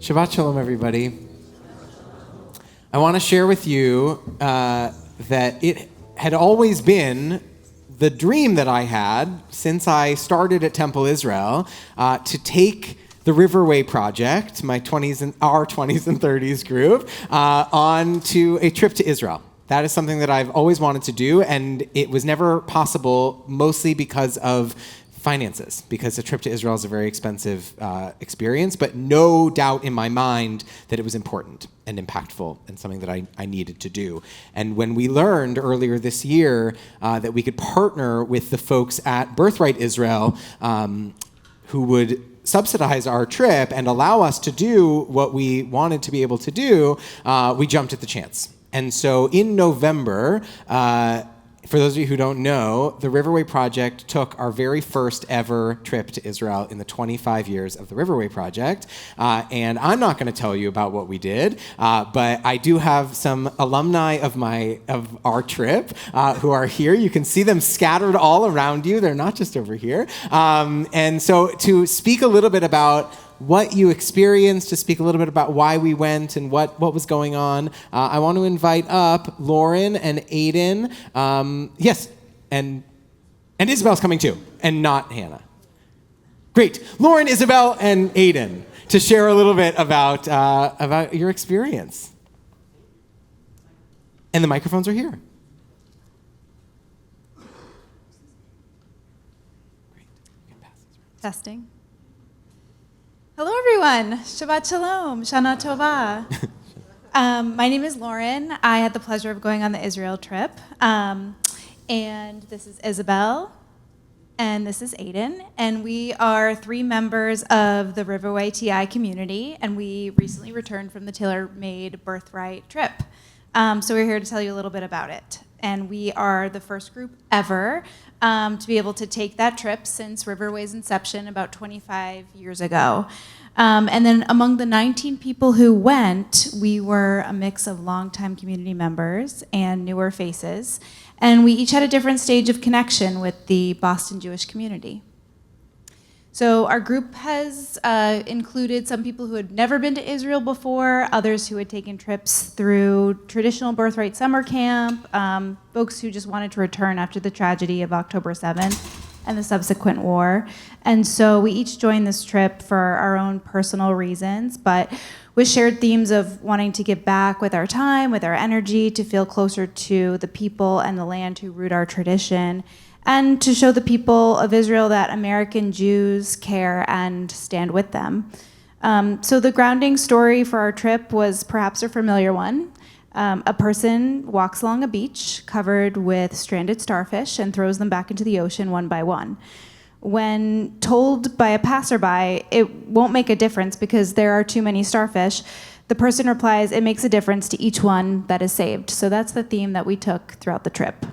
Shabbat Shalom, everybody. I want to share with you that it had always been the dream that I had since I started at Temple Israel to take the Riverway project, our 20s and 30s group, on to a trip to Israel. That is something that I've always wanted to do, and it was never possible, mostly because of finances, because a trip to Israel is a very expensive experience, but no doubt in my mind that it was important and impactful and something that I needed to do. And when we learned earlier this year that we could partner with the folks at Birthright Israel who would subsidize our trip and allow us to do what we wanted to be able to do, we jumped at the chance. And so in November, for those of you who don't know, the Riverway Project took our very first ever trip to Israel in the 25 years of the Riverway Project. And I'm not going to tell you about what we did, but I do have some alumni of our trip who are here. You can see them scattered all around you. They're not just over here. And so to speak a little bit about what you experienced, to speak a little bit about why we went and what was going on, I want to invite up Lauren and Aiden. Yes, and Isabel's coming too, and not Hannah. Great. Lauren, Isabel, and Aiden to share a little bit about your experience. And the microphones are here. Great. You can pass this around. Testing. Hello, everyone. Shabbat Shalom. Shana Tova. My name is Lauren. I had the pleasure of going on the Israel trip. And this is Isabel. And this is Aiden. And we are 3 members of the Riverway TI community. And we recently returned from the tailor-made Birthright trip. So we're here to tell you a little bit about it. And we are the first group ever to be able to take that trip since Riverway's inception about 25 years ago. And then among the 19 people who went, we were a mix of longtime community members and newer faces. And we each had a different stage of connection with the Boston Jewish community. So our group has included some people who had never been to Israel before, others who had taken trips through traditional Birthright summer camp, folks who just wanted to return after the tragedy of October 7th and the subsequent war. And so we each joined this trip for our own personal reasons, but with shared themes of wanting to give back with our time, with our energy, to feel closer to the people and the land who root our tradition, and to show the people of Israel that American Jews care and stand with them. So the grounding story for our trip was perhaps a familiar one. A person walks along a beach covered with stranded starfish and throws them back into the ocean one by one. When told by a passerby, it won't make a difference because there are too many starfish, the person replies, it makes a difference to each one that is saved. So that's the theme that we took throughout the trip.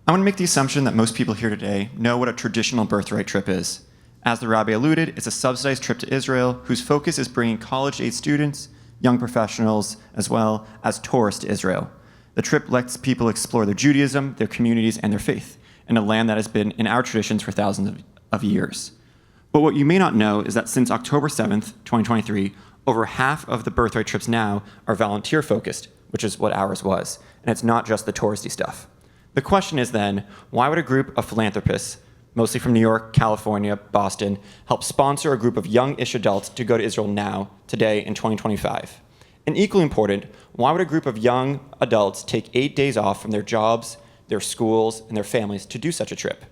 I want to make the assumption that most people here today know what a traditional Birthright trip is. As the rabbi alluded, it's a subsidized trip to Israel whose focus is bringing college-age students, young professionals, as well as tourists to Israel. The trip lets people explore their Judaism, their communities, and their faith in a land that has been in our traditions for thousands of years. But what you may not know is that since October 7th, 2023, over half of the Birthright trips now are volunteer-focused, which is what ours was, and it's not just the touristy stuff. The question is then, why would a group of philanthropists, mostly from New York, California, Boston, help sponsor a group of young-ish adults to go to Israel now, today, in 2025? And equally important, why would a group of young adults take 8 days off from their jobs, their schools, and their families to do such a trip?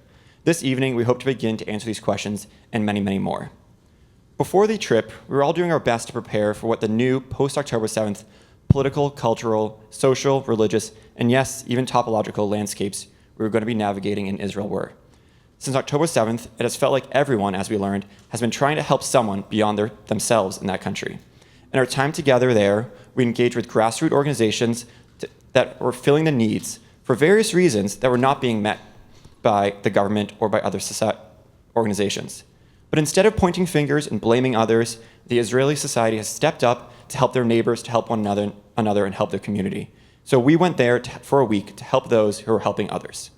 This evening, we hope to begin to answer these questions and many, many more. Before the trip, we were all doing our best to prepare for what the new post-October 7th political, cultural, social, religious, and yes, even topological landscapes we were going to be navigating in Israel were. Since October 7th, it has felt like everyone, as we learned, has been trying to help someone beyond themselves in that country. In our time together there, we engaged with grassroots organizations that were filling the needs for various reasons that were not being met by the government or by other organizations. But instead of pointing fingers and blaming others, the Israeli society has stepped up to help their neighbors, to help one another and help their community. So we went there for a week to help those who are helping others.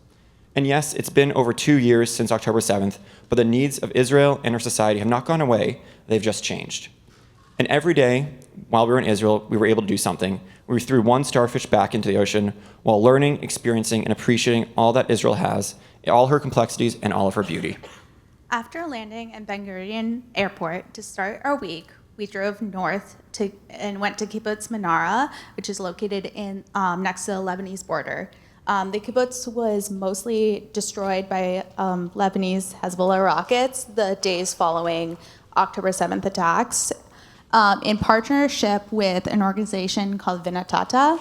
And yes, it's been over 2 years since October 7th, but the needs of Israel and our society have not gone away, they've just changed. And every day, while we were in Israel, we were able to do something. We threw one starfish back into the ocean while learning, experiencing, and appreciating all that Israel has, all her complexities, and all of her beauty. After landing in Ben Gurion Airport to start our week, we drove north and went to Kibbutz Menara, which is located in next to the Lebanese border. The kibbutz was mostly destroyed by Lebanese Hezbollah rockets the days following October 7th attacks. In partnership with an organization called Vinatata,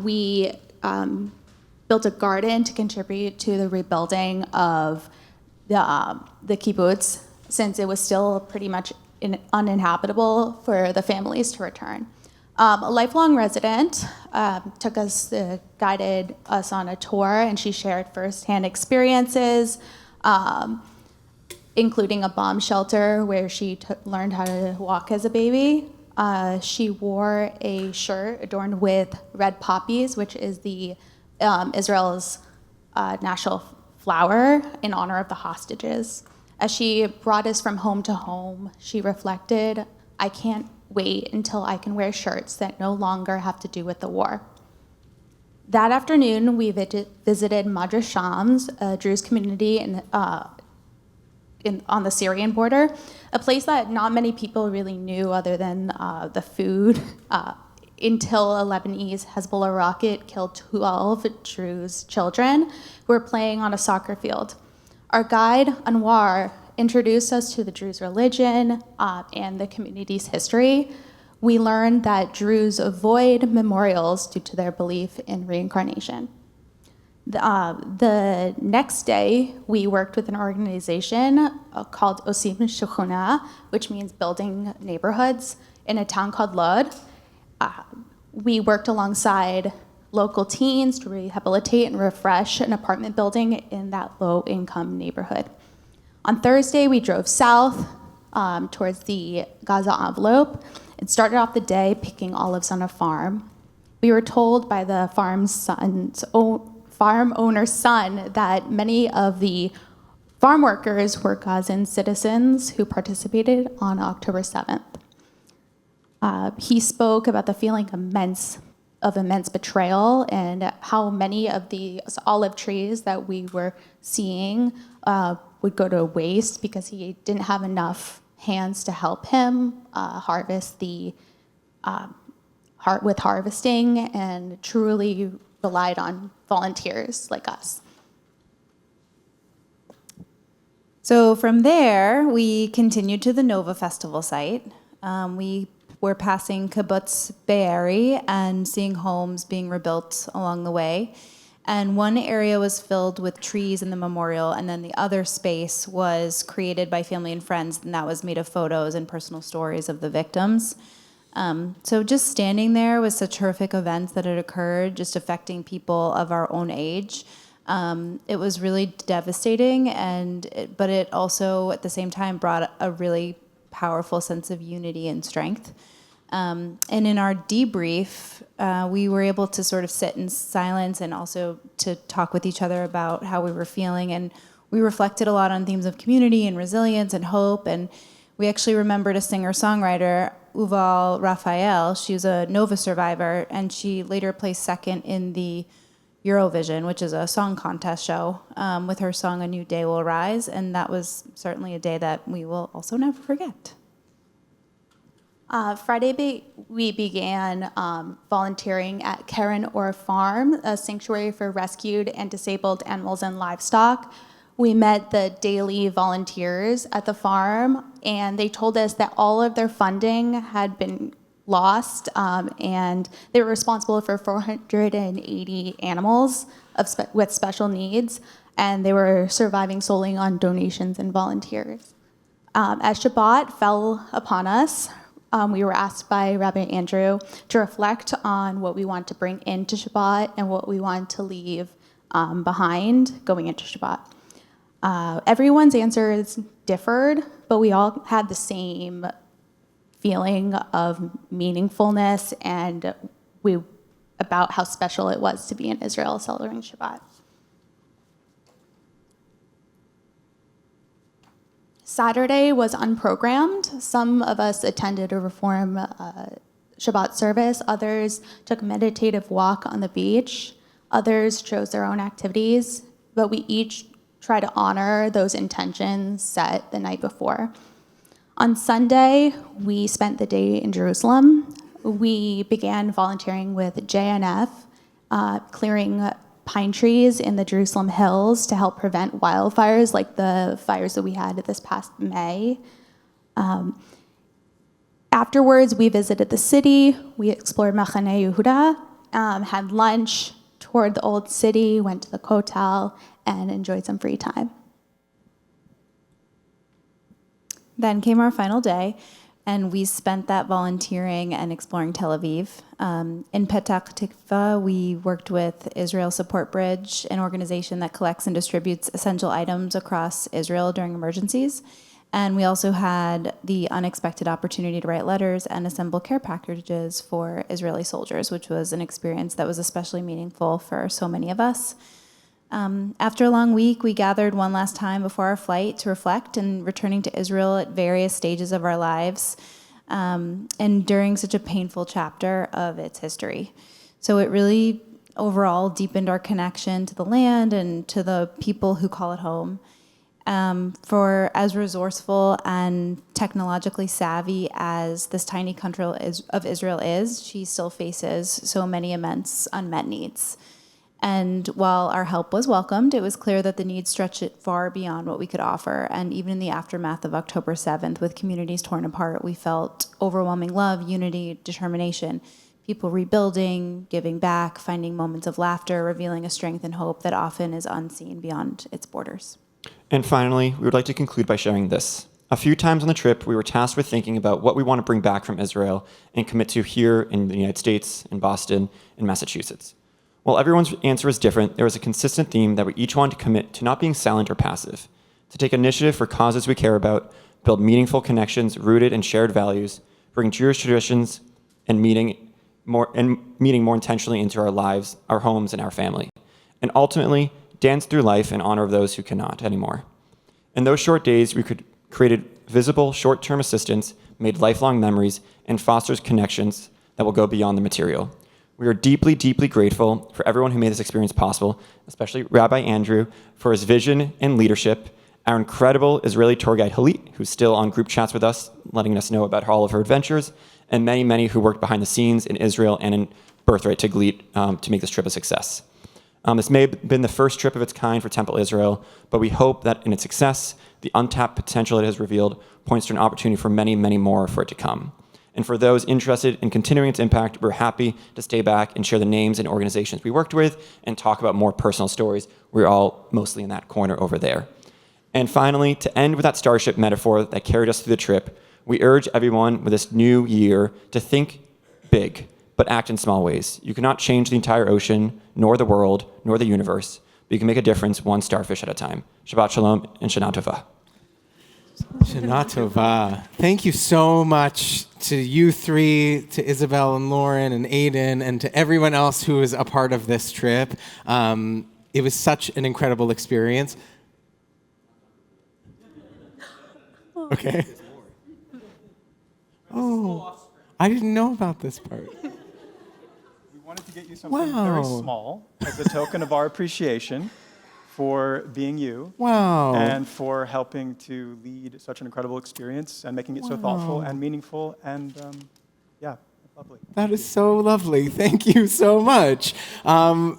we built a garden to contribute to the rebuilding of the kibbutz, since it was still pretty much uninhabitable for the families to return. A lifelong resident guided us on a tour, and she shared firsthand experiences, including a bomb shelter where she learned how to walk as a baby. She wore a shirt adorned with red poppies, which is Israel's national flower, in honor of the hostages. As she brought us from home to home, she reflected, "I can't wait until I can wear shirts that no longer have to do with the war." That afternoon, we visited Madras Shams, a Druze community on the Syrian border, a place that not many people really knew other than the food, until a Lebanese Hezbollah rocket killed 12 Druze children who were playing on a soccer field. Our guide, Anwar, introduced us to the Druze religion and the community's history. We learned that Druze avoid memorials due to their belief in reincarnation. The next day, we worked with an organization called Osim Shukuna, which means building neighborhoods, in a town called Lod. We worked alongside local teens to rehabilitate and refresh an apartment building in that low-income neighborhood. On Thursday, we drove south towards the Gaza envelope and started off the day picking olives on a farm. We were told by the farm owner's son that many of the farm workers were Gazan citizens who participated on October 7th. He spoke about the feeling of immense betrayal and how many of the olive trees that we were seeing would go to waste because he didn't have enough hands to help him harvest with harvesting, and truly relied on volunteers like us. So from there, we continued to the Nova Festival site. We were passing Kibbutz Be'eri and seeing homes being rebuilt along the way. And one area was filled with trees in the memorial, and then the other space was created by family and friends, and that was made of photos and personal stories of the victims. So just standing there with such horrific events that had occurred, just affecting people of our own age, it was really devastating, but it also, at the same time, brought a really powerful sense of unity and strength. And in our debrief, we were able to sort of sit in silence and also to talk with each other about how we were feeling. And we reflected a lot on themes of community and resilience and hope. And we actually remembered a singer-songwriter, Uval Raphael. She was a Nova survivor, and she later placed second in the Eurovision, which is a song contest show, with her song A New Day Will Rise. And that was certainly a day that we will also never forget. Friday, we began volunteering at Keren Or Farm, a sanctuary for rescued and disabled animals and livestock. We met the daily volunteers at the farm, and they told us that all of their funding had been lost, and they were responsible for 480 animals with special needs, and they were surviving solely on donations and volunteers. As Shabbat fell upon us, we were asked by Rabbi Andrew to reflect on what we want to bring into Shabbat and what we want to leave behind going into Shabbat. Everyone's answers differed, but we all had the same feeling of meaningfulness and about how special it was to be in Israel celebrating Shabbat. Saturday was unprogrammed. Some of us attended a Reform Shabbat service. Others took a meditative walk on the beach. Others chose their own activities. But we each try to honor those intentions set the night before. On Sunday, we spent the day in Jerusalem. We began volunteering with JNF, clearing pine trees in the Jerusalem hills to help prevent wildfires like the fires that we had this past May. Afterwards, we visited the city. We explored Machane Yehuda, had lunch, toured the old city, went to the Kotel, and enjoyed some free time. Then came our final day, and we spent that volunteering and exploring Tel Aviv. In Petach Tikva, we worked with Israel Support Bridge, an organization that collects and distributes essential items across Israel during emergencies. And we also had the unexpected opportunity to write letters and assemble care packages for Israeli soldiers, which was an experience that was especially meaningful for so many of us. After a long week, we gathered one last time before our flight to reflect and returning to Israel at various stages of our lives, and during such a painful chapter of its history. So it really overall deepened our connection to the land and to the people who call it home. For as resourceful and technologically savvy as this tiny country of Israel is, she still faces so many immense unmet needs. And while our help was welcomed, it was clear that the needs stretched far beyond what we could offer. And even in the aftermath of October 7th, with communities torn apart, we felt overwhelming love, unity, determination, people rebuilding, giving back, finding moments of laughter, revealing a strength and hope that often is unseen beyond its borders. And finally, we would like to conclude by sharing this. A few times on the trip, we were tasked with thinking about what we want to bring back from Israel and commit to here in the United States, in Boston, in Massachusetts. While everyone's answer was different, there was a consistent theme that we each wanted to commit to not being silent or passive, to take initiative for causes we care about, build meaningful connections rooted in shared values, bring Jewish traditions and meeting more intentionally into our lives, our homes, and our family, and ultimately dance through life in honor of those who cannot anymore. In those short days, we created visible short-term assistance, made lifelong memories, and fosters connections that will go beyond the material. We are deeply, deeply grateful for everyone who made this experience possible, especially Rabbi Andrew for his vision and leadership, our incredible Israeli tour guide Halit, who's still on group chats with us, letting us know about all of her adventures, and many, many who worked behind the scenes in Israel and in Birthright Tiglit to make this trip a success. This may have been the first trip of its kind for Temple Israel, but we hope that in its success, the untapped potential it has revealed points to an opportunity for many, many more for it to come. And for those interested in continuing its impact, we're happy to stay back and share the names and organizations we worked with and talk about more personal stories. We're all mostly in that corner over there. And finally, to end with that starship metaphor that carried us through the trip, we urge everyone with this new year to think big, but act in small ways. You cannot change the entire ocean, nor the world, nor the universe, but you can make a difference one starfish at a time. Shabbat Shalom and Shana Tova. Shana Tova. Thank you so much to you three, to Isabel and Lauren and Aiden, and to everyone else who was a part of this trip. It was such an incredible experience. Okay. Oh, I didn't know about this part. We wanted to get you something very small as a token of our appreciation for being you. Wow. And for helping to lead such an incredible experience and making it so thoughtful and meaningful and, lovely. That is so lovely. Thank you so much.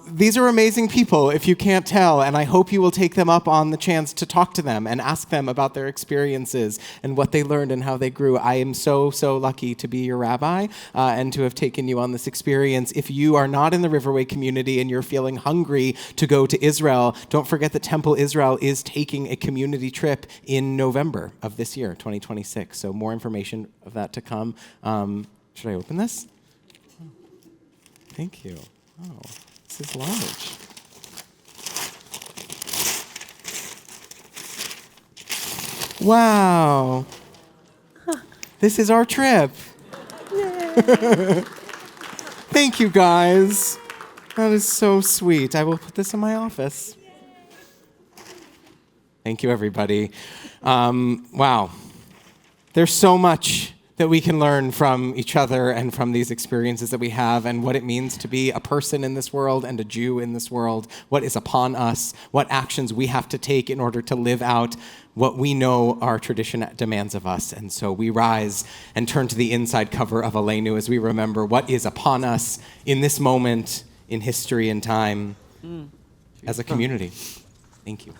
These are amazing people, if you can't tell, and I hope you will take them up on the chance to talk to them and ask them about their experiences and what they learned and how they grew. I am so, so lucky to be your rabbi and to have taken you on this experience. If you are not in the Riverway community and you're feeling hungry to go to Israel, don't forget that Temple Israel is taking a community trip in November of this year, 2026. So more information of that to come. Should I open this? Thank you. Oh, this is large. Wow. This is our trip. Thank you, guys. That is so sweet. I will put this in my office. Thank you, everybody. Wow. There's so much that we can learn from each other and from these experiences that we have and what it means to be a person in this world and a Jew in this world, what is upon us, what actions we have to take in order to live out what we know our tradition demands of us. And so we rise and turn to the inside cover of Aleinu as we remember what is upon us in this moment in history and time as a community. Thank you.